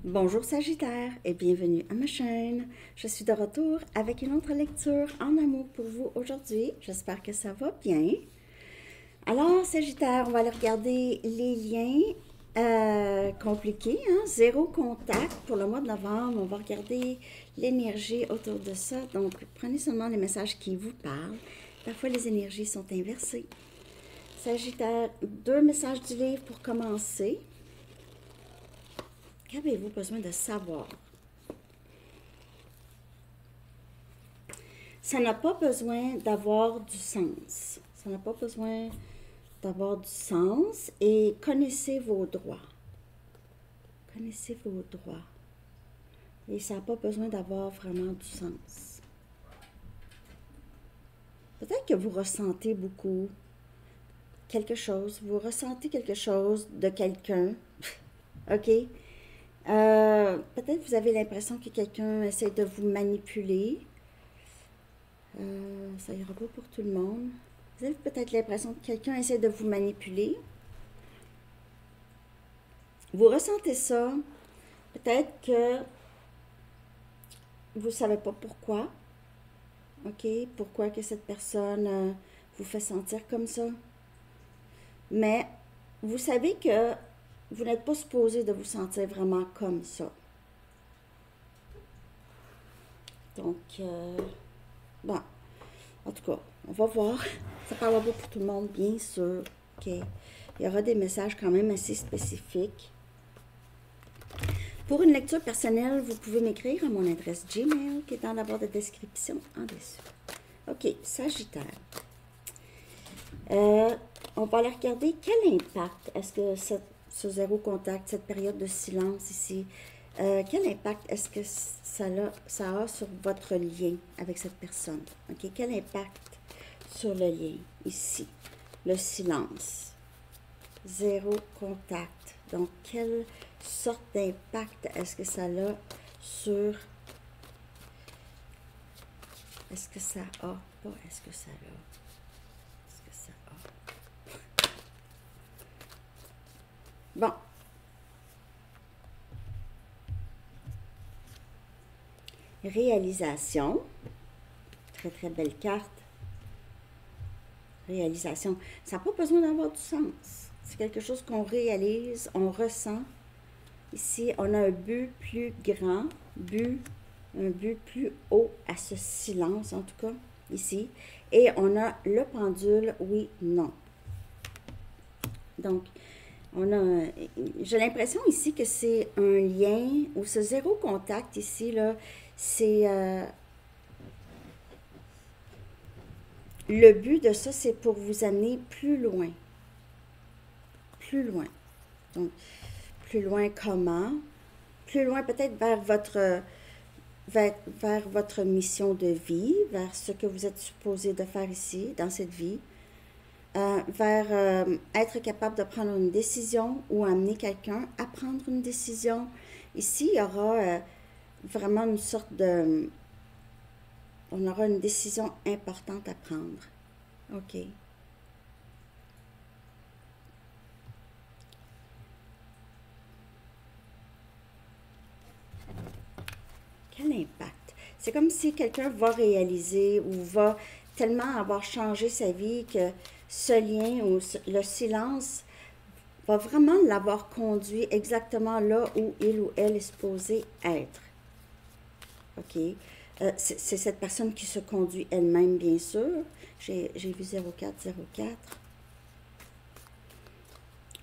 Bonjour Sagittaire et bienvenue à ma chaîne. Je suis de retour avec une autre lecture en amour pour vous aujourd'hui. J'espère que ça va bien. Alors Sagittaire, on va aller regarder les liens compliqués. Zéro contact pour le mois de novembre. On va regarder l'énergie autour de ça. Donc prenez seulement les messages qui vous parlent. Parfois les énergies sont inversées. Sagittaire, 2 messages du livre pour commencer. Qu'avez-vous besoin de savoir? Ça n'a pas besoin d'avoir du sens. Ça n'a pas besoin d'avoir du sens et connaissez vos droits. Connaissez vos droits. Et ça n'a pas besoin d'avoir vraiment du sens. Peut-être que vous ressentez beaucoup quelque chose. Vous ressentez quelque chose de quelqu'un. OK? Peut-être vous avez l'impression que quelqu'un essaie de vous manipuler. Ça ira pas pour tout le monde. Vous avez peut-être l'impression que quelqu'un essaie de vous manipuler. Vous ressentez ça. Peut-être que vous ne savez pas pourquoi. OK? Pourquoi que cette personne vous fait sentir comme ça. Mais vous savez que vous n'êtes pas supposé de vous sentir vraiment comme ça. Donc, bon, en tout cas, on va voir. Ça ne parlera pas pour tout le monde, bien sûr. OK. Il y aura des messages quand même assez spécifiques. Pour une lecture personnelle, vous pouvez m'écrire à mon adresse Gmail qui est dans la barre de description en dessous. OK, Sagittaire. On va aller regarder quel impact est-ce que ce zéro contact, cette période de silence ici, quel impact est-ce que ça a sur votre lien avec cette personne? OK, quel impact sur le lien ici? Le silence. Zéro contact. Donc, quelle sorte d'impact est-ce que ça a sur... Est-ce que ça a? Pas est-ce que ça a? Est-ce que ça a? Bon. Réalisation. Très, très belle carte. Réalisation. Ça n'a pas besoin d'avoir du sens. C'est quelque chose qu'on réalise, on ressent. Ici, on a un but plus grand, un but plus haut à ce silence, en tout cas, ici. Et on a le pendule, oui, non. Donc, j'ai l'impression ici que c'est un lien, ou ce zéro contact ici, là, c'est... le but de ça, c'est pour vous amener plus loin. Plus loin. Donc, plus loin comment? Plus loin peut-être vers votre mission de vie, vers ce que vous êtes supposé de faire ici, dans cette vie. Vers être capable de prendre une décision ou amener quelqu'un à prendre une décision. Ici, il y aura vraiment une sorte de... On aura une décision importante à prendre. OK. Quel impact? C'est comme si quelqu'un va réaliser ou va tellement avoir changé sa vie que ce lien ou le silence va vraiment l'avoir conduit exactement là où il ou elle est supposé être. OK? C'est cette personne qui se conduit elle-même, bien sûr. J'ai vu 0404.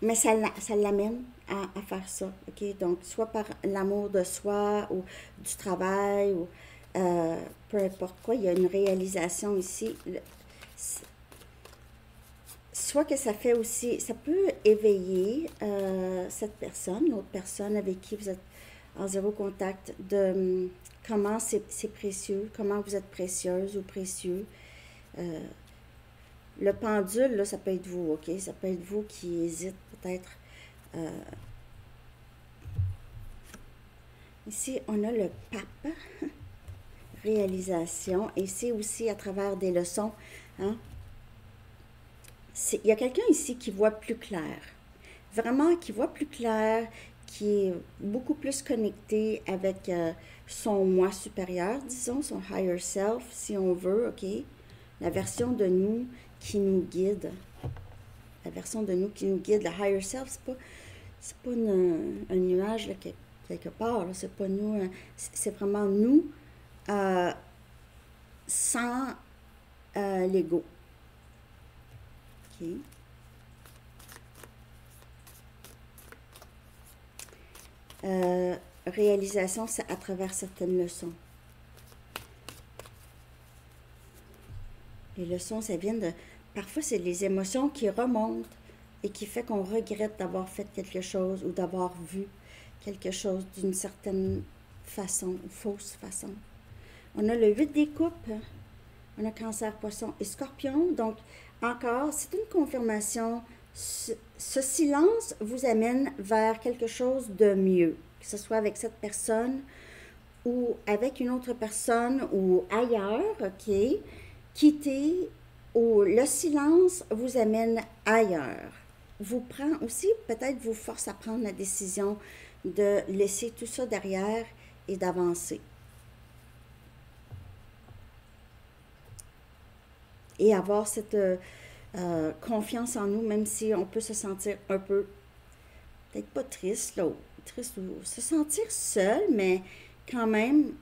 Mais ça l'amène à faire ça. OK? Donc, soit par l'amour de soi ou du travail ou peu importe quoi, il y a une réalisation ici. Soit que ça fait aussi, ça peut éveiller cette personne, l'autre personne avec qui vous êtes en zéro contact, de comment c'est précieux, comment vous êtes précieuse ou précieux. Le pendule, là, ça peut être vous, OK? Ça peut être vous qui hésite peut-être. Ici, on a le pape, réalisation, et c'est aussi à travers des leçons. Hein? Il y a quelqu'un ici qui voit plus clair. Vraiment, qui voit plus clair, qui est beaucoup plus connecté avec son moi supérieur, disons, son higher self, si on veut, OK? La version de nous qui nous guide. La version de nous qui nous guide. Le higher self, c'est pas un nuage là, quelque part. C'est pas nous. C'est vraiment nous sans l'ego. OK? Réalisation, c'est à travers certaines leçons. Les leçons, ça vient de... Parfois, c'est les émotions qui remontent et qui fait qu'on regrette d'avoir fait quelque chose ou d'avoir vu quelque chose d'une certaine façon, ou fausse façon. On a le 8 des coupes, on a Cancer, Poisson et Scorpion. Donc, encore, c'est une confirmation. Ce silence vous amène vers quelque chose de mieux, que ce soit avec cette personne ou avec une autre personne ou ailleurs, OK? Quittez ou le silence vous amène ailleurs. Vous prend aussi, peut-être vous force à prendre la décision de laisser tout ça derrière et d'avancer. Et avoir cette confiance en nous, même si on peut se sentir un peu, peut-être pas triste, là, triste ou se sentir seul, mais quand même,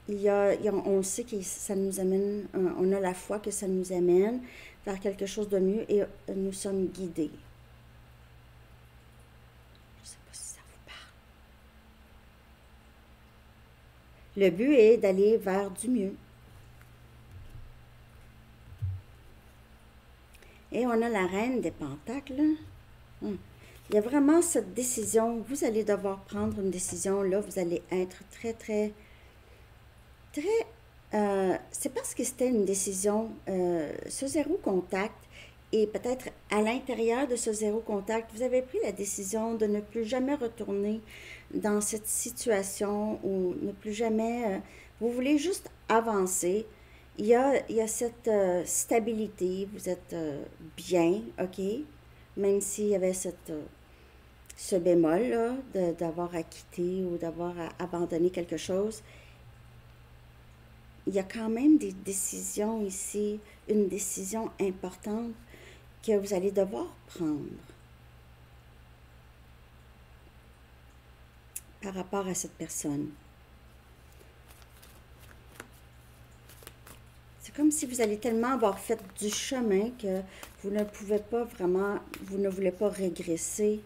on sait que ça nous amène, on a la foi que ça nous amène vers quelque chose de mieux et nous sommes guidés. Je ne sais pas si ça vous parle. Le but est d'aller vers du mieux. Et on a la reine des pentacles. Il y a vraiment cette décision. Vous allez devoir prendre une décision. Là, vous allez être très... c'est parce que c'était une décision, ce zéro contact, et peut-être à l'intérieur de ce zéro contact, vous avez pris la décision de ne plus jamais retourner dans cette situation ou ne plus jamais... vous voulez juste avancer. Il y a cette stabilité, vous êtes bien, OK? Même s'il y avait ce bémol-là d'avoir à quitter ou d'avoir à abandonner quelque chose, il y a quand même des décisions ici, une décision importante que vous allez devoir prendre par rapport à cette personne. C'est comme si vous allez tellement avoir fait du chemin que vous ne pouvez pas vraiment, vous ne voulez pas régresser,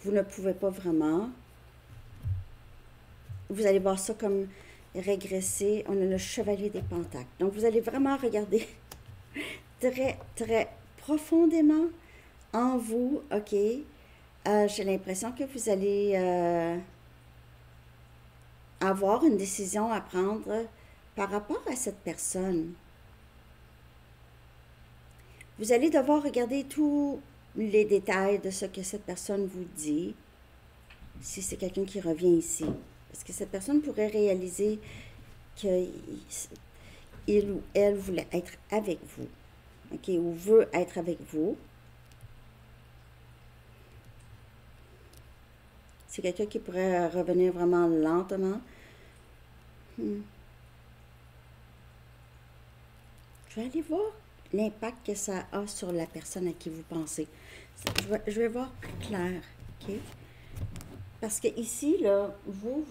vous ne pouvez pas vraiment. Vous allez voir ça comme régresser. On a le chevalier des pentacles. Donc, vous allez vraiment regarder très profondément en vous, OK? J'ai l'impression que vous allez avoir une décision à prendre par rapport à cette personne. Vous allez devoir regarder tous les détails de ce que cette personne vous dit, si c'est quelqu'un qui revient ici. Parce que cette personne pourrait réaliser qu'il ou elle voulait être avec vous, OK, ou veut être avec vous. C'est quelqu'un qui pourrait revenir vraiment lentement. Je vais aller voir l'impact que ça a sur la personne à qui vous pensez. Je vais voir plus clair, OK? Parce que ici, là, vous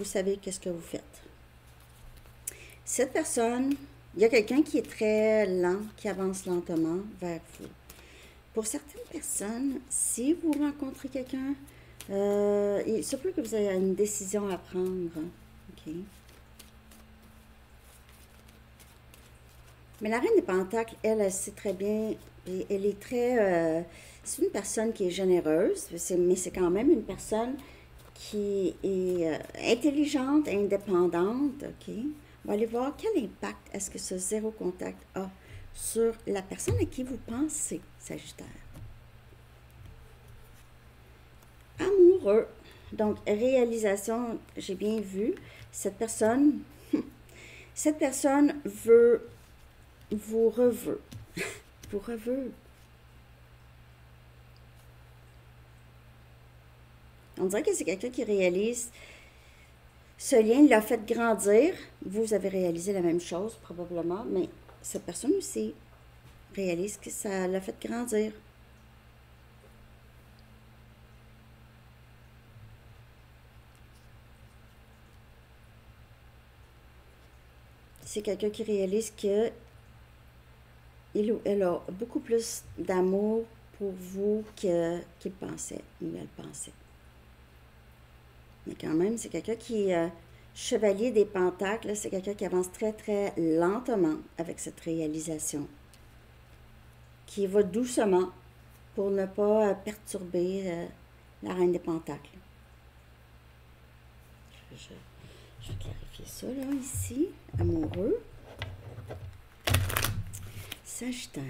savez qu'est-ce que vous faites. Cette personne, il y a quelqu'un qui est très lent, qui avance lentement vers vous. Pour certaines personnes, si vous rencontrez quelqu'un, il se peut que vous ayez une décision à prendre, OK? Mais la reine des pentacles, elle sait très bien, elle est très... c'est une personne qui est généreuse, mais c'est quand même une personne qui est intelligente, indépendante, OK? On va aller voir quel impact est-ce que ce zéro contact a sur la personne à qui vous pensez, Sagittaire. Amoureux. Donc, réalisation, j'ai bien vu, cette personne veut... vous reveut. Vous reveut. On dirait que c'est quelqu'un qui réalise ce lien l'a fait grandir. Vous avez réalisé la même chose, probablement, mais cette personne aussi réalise que ça l'a fait grandir. C'est quelqu'un qui réalise que il ou elle a beaucoup plus d'amour pour vous qu'il pensait ou elle pensait. Mais quand même, c'est quelqu'un qui, chevalier des pentacles, c'est quelqu'un qui avance très, très lentement avec cette réalisation, qui va doucement pour ne pas perturber la reine des pentacles. Je vais clarifier ça, là, ici. Amoureux. Sagittaire.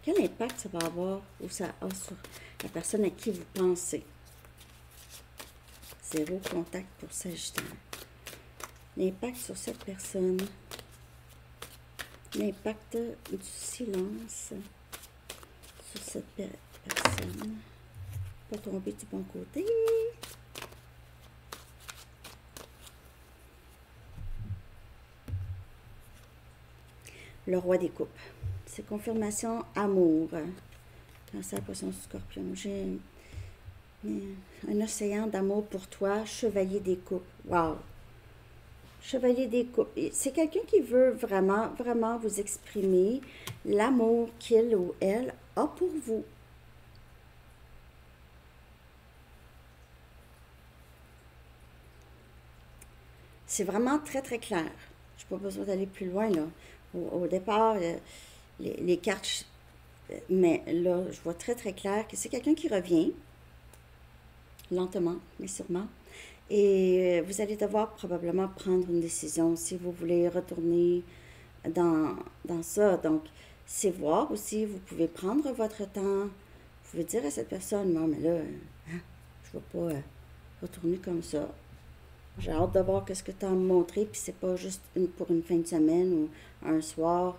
Quel impact ça va avoir ou ça a sur la personne à qui vous pensez? Zéro contact pour Sagittaire. L'impact sur cette personne. L'impact du silence sur cette personne. Pas tomber du bon côté. Le roi des coupes. C'est confirmation amour. Cancer, poisson, scorpion. J'ai un océan d'amour pour toi, chevalier des coupes. Wow! Chevalier des coupes. C'est quelqu'un qui veut vraiment, vraiment vous exprimer l'amour qu'il ou elle a pour vous. C'est vraiment très, très clair. Je n'ai pas besoin d'aller plus loin, là. Au départ, les cartes, mais là, je vois très, très clair que c'est quelqu'un qui revient, lentement, mais sûrement. Et vous allez devoir probablement prendre une décision si vous voulez retourner dans ça. Donc, c'est voir aussi, vous pouvez prendre votre temps. Vous pouvez dire à cette personne, non, mais là, hein, je ne vais pas retourner comme ça. J'ai hâte de voir ce que tu as à me montrer, puis c'est pas juste pour une fin de semaine ou un soir.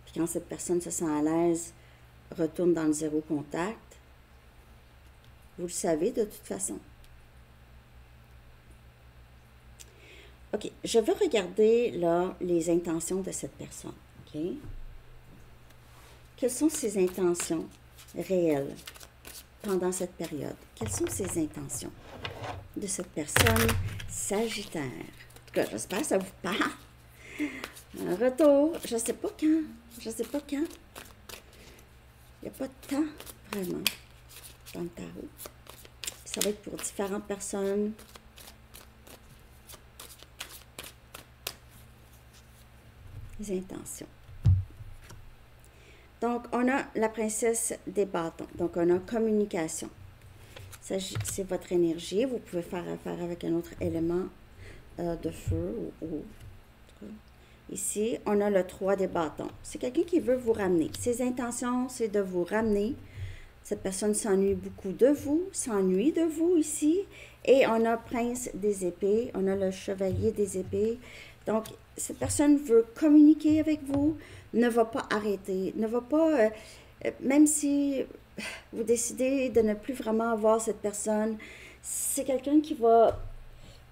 Puis quand cette personne se sent à l'aise, retourne dans le zéro contact. Vous le savez de toute façon. OK, je veux regarder là les intentions de cette personne. OK? Quelles sont ses intentions réelles pendant cette période? Quelles sont ses intentions de cette personne Sagittaire? En tout cas, j'espère que ça vous parle. Un retour, je ne sais pas quand. Je ne sais pas quand. Il n'y a pas de temps, vraiment, dans le tarot. Ça va être pour différentes personnes. Les intentions. Donc, on a la princesse des bâtons. Donc, on a communication. C'est votre énergie. Vous pouvez faire affaire avec un autre élément de feu ou ici, on a le 3 des bâtons. C'est quelqu'un qui veut vous ramener. Ses intentions, c'est de vous ramener. Cette personne s'ennuie beaucoup de vous, s'ennuie de vous ici. Et on a prince des épées, on a le chevalier des épées. Donc, cette personne veut communiquer avec vous, ne va pas arrêter, ne va pas, même si vous décidez de ne plus vraiment voir cette personne, c'est quelqu'un qui va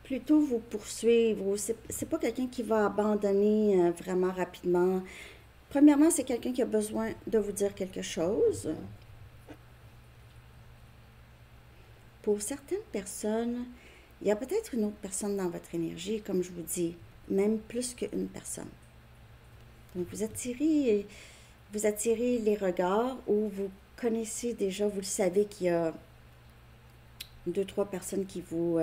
plutôt vous poursuivre. C'est pas quelqu'un qui va abandonner vraiment rapidement. Premièrement, c'est quelqu'un qui a besoin de vous dire quelque chose. Pour certaines personnes, il y a peut-être une autre personne dans votre énergie, comme je vous dis, même plus qu'une personne. Donc, vous attirez les regards ou vous connaissez déjà, vous le savez qu'il y a 2-3 personnes qui vous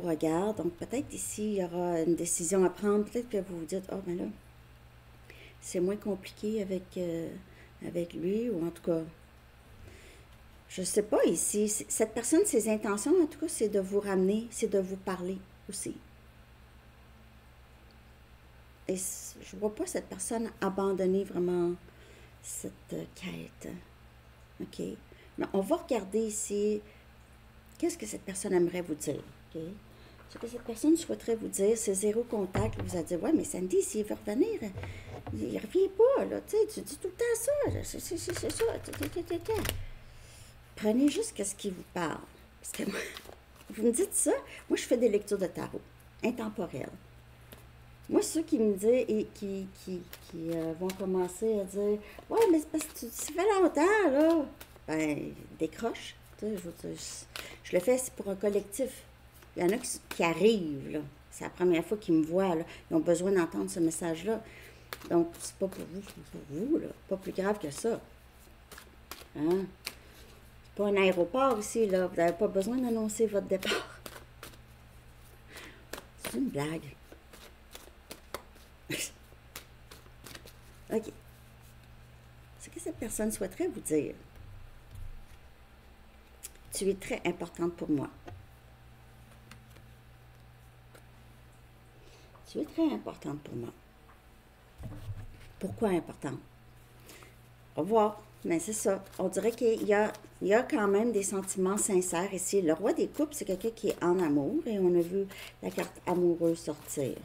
regardent. Donc, peut-être ici, il y aura une décision à prendre. Peut-être que vous vous dites, « Ah, ben là, c'est moins compliqué avec lui. » Ou en tout cas, je ne sais pas ici. Cette personne, ses intentions, en tout cas, c'est de vous ramener, c'est de vous parler aussi. Et je ne vois pas cette personne abandonner vraiment cette quête. OK? Mais on va regarder ici, qu'est-ce que cette personne aimerait vous dire? OK? Ce que cette personne souhaiterait vous dire, c'est zéro contact. Vous allez dire, ouais, mais Sandy, s'il veut revenir, il ne revient pas, là. Tu sais, tu dis tout le temps ça. C'est ça. Prenez juste ce qui vous parle. Parce que moi, Vous me dites ça? Moi, je fais des lectures de tarot intemporelles. Moi, ceux qui me disent et qui vont commencer à dire ouais, mais c'est parce que ça fait longtemps, là. Ben, décroche. Tu sais, je le fais, c'est pour un collectif. Il y en a qui arrivent, là. C'est la première fois qu'ils me voient, là. Ils ont besoin d'entendre ce message-là. Donc, c'est pas pour vous, c'est pour vous, là. Pas plus grave que ça. Hein? C'est pas un aéroport ici, là. Vous n'avez pas besoin d'annoncer votre départ. C'est une blague. OK. Ce que cette personne souhaiterait vous dire. Tu es très importante pour moi. Tu es très importante pour moi. Pourquoi importante? Au revoir. Mais c'est ça. On dirait qu'il y a quand même des sentiments sincères ici. Le roi des coupes, c'est quelqu'un qui est en amour et on a vu la carte amoureuse sortir.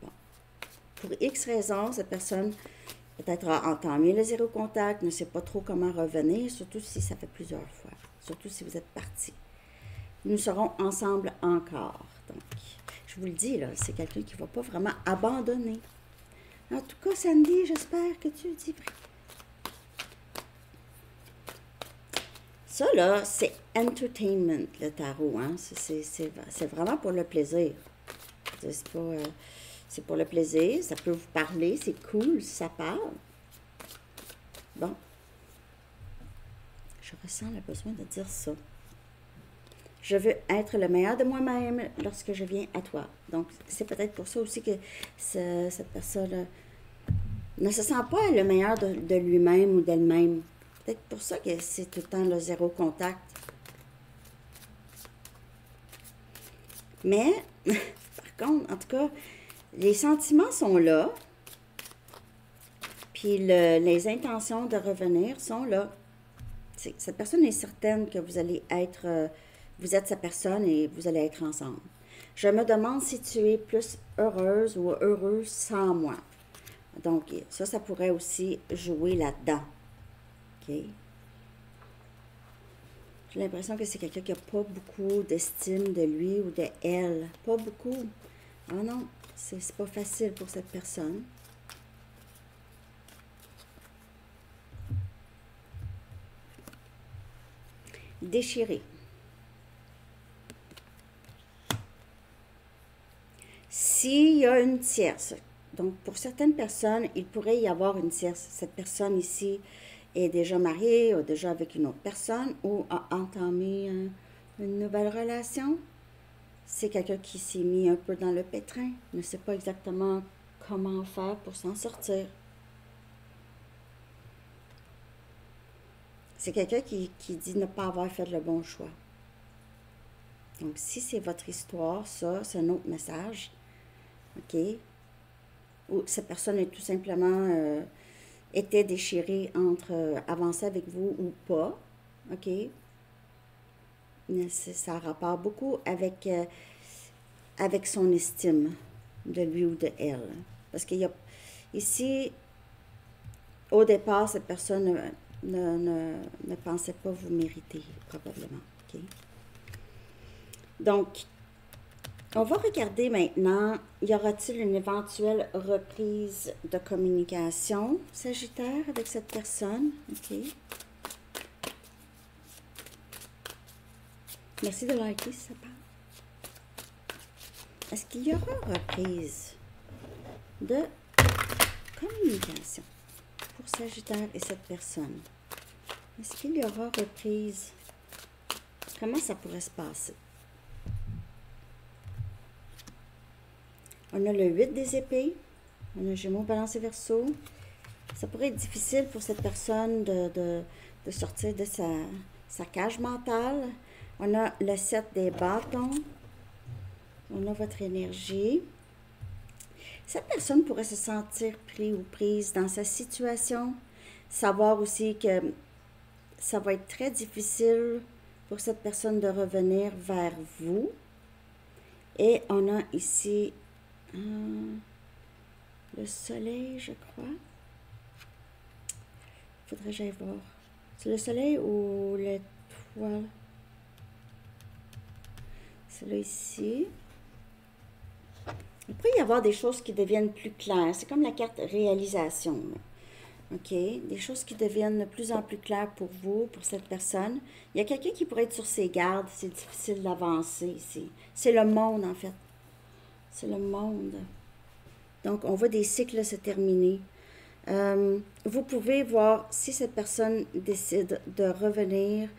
Bon. Pour X raisons, cette personne peut-être a entamé le zéro contact, ne sait pas trop comment revenir, surtout si ça fait plusieurs fois, surtout si vous êtes partis. Nous serons ensemble encore. Donc, je vous le dis, là, c'est quelqu'un qui ne va pas vraiment abandonner. En tout cas, Sandy, j'espère que tu dis vrai. Ça, là, c'est entertainment, le tarot. Hein? C'est vraiment pour le plaisir. C'est pour le plaisir. Ça peut vous parler. C'est cool si ça parle. Bon. Je ressens le besoin de dire ça. Je veux être le meilleur de moi-même lorsque je viens à toi. Donc, c'est peut-être pour ça aussi que cette personne ne se sent pas le meilleur de lui-même ou d'elle-même. Peut-être pour ça que c'est tout le temps le zéro contact. Mais, par contre, en tout cas, les sentiments sont là. Puis les intentions de revenir sont là. Cette personne est certaine que vous allez être... vous êtes sa personne et vous allez être ensemble. Je me demande si tu es plus heureuse ou heureux sans moi. Donc, ça pourrait aussi jouer là-dedans. OK? J'ai l'impression que c'est quelqu'un qui n'a pas beaucoup d'estime de lui ou de elle. Pas beaucoup. Ah non, c'est pas facile pour cette personne. Déchiré. S'il y a une tierce, donc pour certaines personnes, il pourrait y avoir une tierce. Cette personne ici est déjà mariée ou déjà avec une autre personne ou a entamé une nouvelle relation. C'est quelqu'un qui s'est mis un peu dans le pétrin, ne sait pas exactement comment faire pour s'en sortir. C'est quelqu'un qui dit ne pas avoir fait le bon choix. Donc, si c'est votre histoire, ça, c'est un autre message. OK? Ou cette personne est tout simplement était déchirée entre avancer avec vous ou pas. OK? Mais ça rapporte beaucoup avec, avec son estime de lui ou de elle. Parce qu'il y a ici, au départ, cette personne ne pensait pas vous mériter, probablement. OK? Donc, on va regarder maintenant, y aura-t-il une éventuelle reprise de communication, Sagittaire, avec cette personne? OK. Merci de liker si ça parle. Est-ce qu'il y aura reprise de communication pour Sagittaire et cette personne? Est-ce qu'il y aura reprise? Comment ça pourrait se passer? On a le 8 des épées. On a Gémeaux, Balance et Verseau. Ça pourrait être difficile pour cette personne de sortir de sa cage mentale. On a le 7 des bâtons. On a votre énergie. Cette personne pourrait se sentir pris ou prise dans sa situation. Savoir aussi que ça va être très difficile pour cette personne de revenir vers vous. Et on a ici le soleil, je crois. Faudrait que j'aille voir C'est le soleil ou l'étoile? C'est là ici. Il peut y avoir des choses qui deviennent plus claires. C'est comme la carte réalisation. Là. OK? Des choses qui deviennent de plus en plus claires pour vous, pour cette personne. Il y a quelqu'un qui pourrait être sur ses gardes. C'est difficile d'avancer ici. C'est le monde, en fait. C'est le monde. Donc, on voit des cycles se terminer. Vous pouvez voir si cette personne décide de revenir.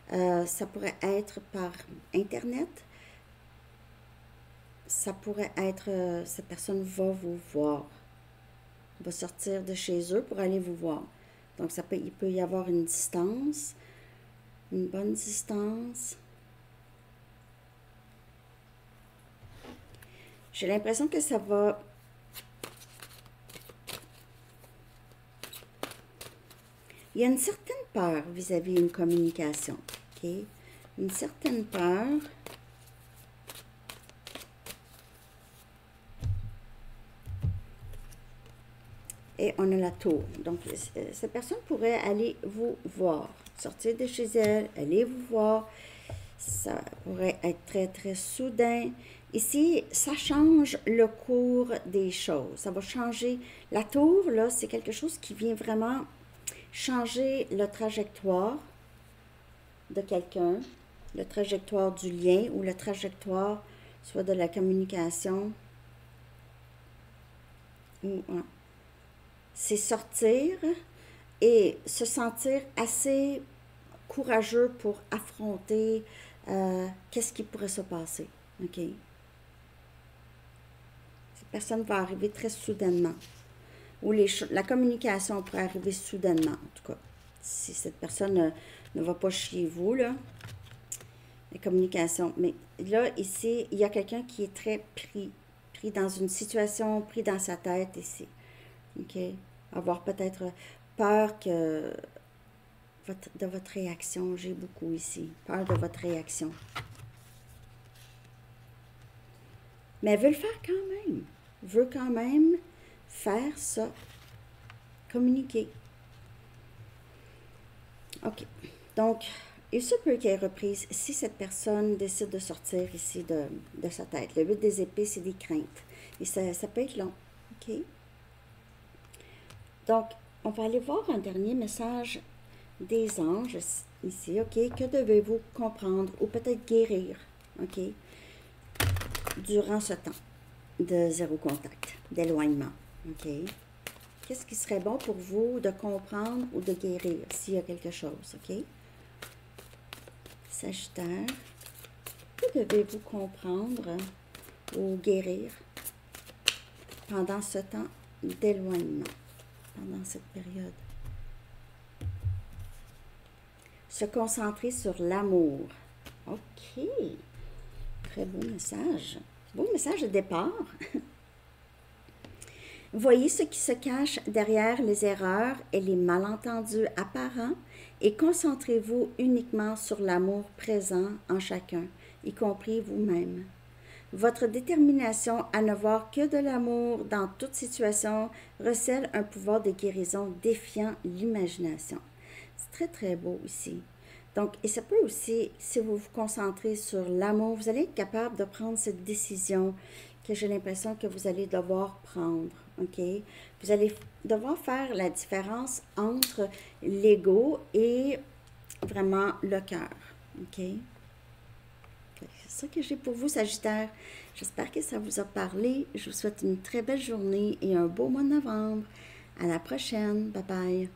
Ça pourrait être par Internet. Ça pourrait être, cette personne va vous voir. Va sortir de chez eux pour aller vous voir. Donc, il peut y avoir une distance, une bonne distance. J'ai l'impression que ça va... Il y a une certaine peur vis-à-vis d'une communication. OK? Une certaine peur. Et on a la tour. Donc, cette personne pourrait aller vous voir. Sortir de chez elle, aller vous voir. Ça pourrait être très, très soudain. Ici, ça change le cours des choses. Ça va changer. La tour, là, c'est quelque chose qui vient vraiment changer la trajectoire de quelqu'un, la trajectoire du lien ou la trajectoire soit de la communication. C'est sortir et se sentir assez courageux pour affronter qu'est-ce qui pourrait se passer. OK? Cette personne va arriver très soudainement. Ou la communication pourrait arriver soudainement, en tout cas. Si cette personne ne va pas chez vous, là. La communication. Mais là, ici, il y a quelqu'un qui est très pris dans une situation, pris dans sa tête ici. OK? Avoir peut-être peur de votre réaction. J'ai beaucoup ici. Peur de votre réaction. Mais elle veut le faire quand même. Veut quand même faire ça. Communiquer. OK. Donc, il se peut qu'elle ait reprise si cette personne décide de sortir ici de sa tête. Le 8 des épées, c'est des craintes. Et ça peut être long. OK? Donc, on va aller voir un dernier message des anges ici. OK? Que devez-vous comprendre ou peut-être guérir? OK? Durant ce temps de zéro contact, d'éloignement. OK? Qu'est-ce qui serait bon pour vous de comprendre ou de guérir s'il y a quelque chose? OK? Sagittaire, que devez-vous comprendre ou guérir pendant ce temps d'éloignement, pendant cette période? Se concentrer sur l'amour. OK. Très beau message. Beau message de départ. Voyez ce qui se cache derrière les erreurs et les malentendus apparents et concentrez-vous uniquement sur l'amour présent en chacun, y compris vous-même. Votre détermination à ne voir que de l'amour dans toute situation recèle un pouvoir de guérison défiant l'imagination. C'est très, très beau ici. Donc, et ça peut aussi, si vous vous concentrez sur l'amour, vous allez être capable de prendre cette décision que j'ai l'impression que vous allez devoir prendre, OK? Vous allez devoir faire la différence entre l'ego et vraiment le cœur, OK? C'est ça que j'ai pour vous, Sagittaire. J'espère que ça vous a parlé. Je vous souhaite une très belle journée et un beau mois de novembre. À la prochaine. Bye bye.